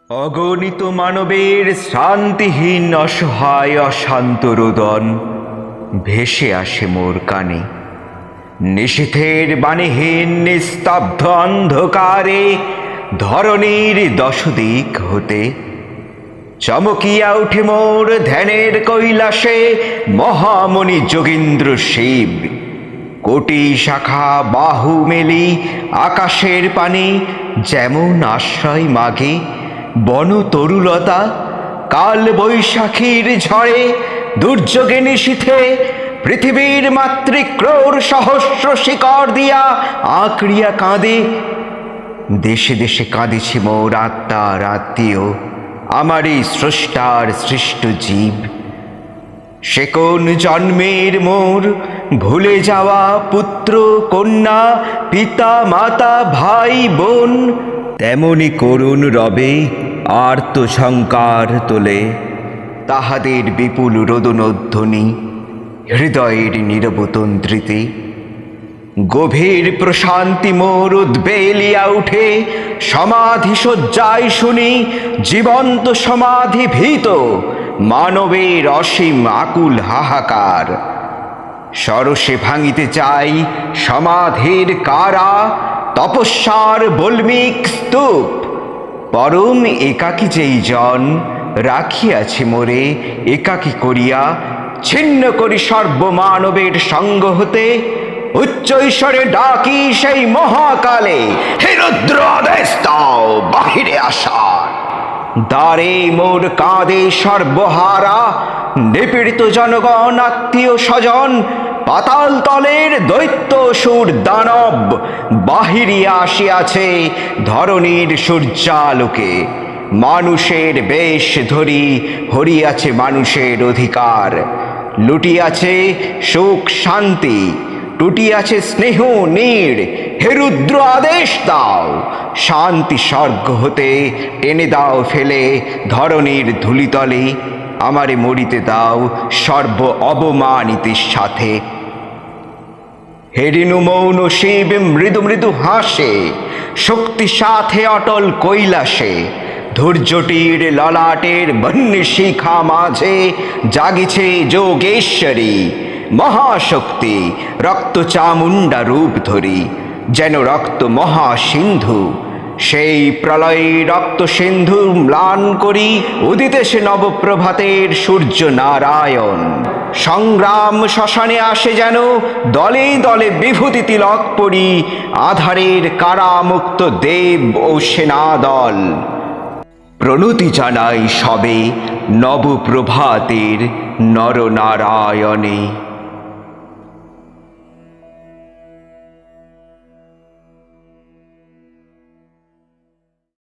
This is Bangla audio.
অগণিত মানবের শান্তিহীন অসহায় অশান্ত রোদন ভেসে আসে মোর কানে। নিশীথের বাণীহীন নিস্তব্ধ অন্ধকারে ধরণীর দশদিক হতে চমকিয়া উঠে মোর ধ্যানের কৈলাসে মহামণি যোগীন্দ্র শিব। কোটি শাখা বাহু মেলি আকাশের পানে যেমন আশ্রয় মাগে বন তরুলতা, কাল বৈশাখীর ঝড়ে দুর্যোগে নিশীথে পৃথিবীর মাতৃক্রোর সহস্র শিকড় দিয়া আঁকড়িয়া কাঁদে। দেশে দেশে কাঁদিছে মোর আত্মার আত্মীয়, আমারই স্রষ্টার সৃষ্ট জীব। সে কোন জন্মের মোর ভুলে যাওয়া পুত্র কন্যা পিতা মাতা ভাই বোন, তেমনি করুণ রবে আর্তঝঙ্কার তোলে তাহাদের বিপুল রোদনধ্বনি হৃদয়ের নীরবতন্ত্রীতে। গভীর প্রশান্তি মোর উদ্বেলিয়া উঠে সমাধি শয্যায় শুনি জীবন্ত সমাধি ভীত মানবের অসীম আকুল হাহাকার। সরসে ভাঙিতে চাই সমাধির কারা, তপস্যার বল্মিক স্তূপ। পরম একাকী যেই জন রাখিয়াছে মোরে একাকী করিয়া, ছিন্ন করি সর্বমানবের সঙ্গ হতে। উচ্চ ঈশ্বরে ডাকি সেই মহাকালে, হে রুদ্র আদেশ দাও বাহিরে আসার। দ্বারে মোর কাঁদে সর্বহারা নিপীড়িত জনগণ আত্মীয় স্বজন, পাতাল তলের দৈত্য সুর দানব বাহিরিয়া আসিয়াছে ধরণীর সূর্যালোকে। মানুষের বেশ ধরি হরিয়াছে মানুষের অধিকার, লুটিয়াছে সুখ শান্তি, টুটিয়াছে স্নেহ নীড়। হে রুদ্র আদেশ দাও, শান্তি স্বর্গ হতে টেনে দাও ফেলে ধরণীর ধূলিতলে। আমারে মরিতে দাও সর্ব অবমানিতের সাথে। হে ঋণু মৌন শিব মৃদু মৃদু হাসে, শক্তি সাথে অটল কৈলাসে। ধৈর্যটির ললাটের বন্যী শিখা মাঝে জাগিছে যোগেশ্বরী মহাশক্তি, রক্ত চামুণ্ডা রূপ ধরি যেন রক্ত মহাসিন্ধু। সেই প্রলয়ে রক্ত সিন্ধু ম্লান করি উদিতেছে নবপ্রভাতের সূর্য নারায়ণ। সংগ্রাম শ্মশানে আসে যেন দলে দলে বিভূতি তিলক পরি আধারের কারামুক্ত দেব ও সেনাদল। প্রণতি জানাই সবে নবপ্রভাতের নরনারায়ণে।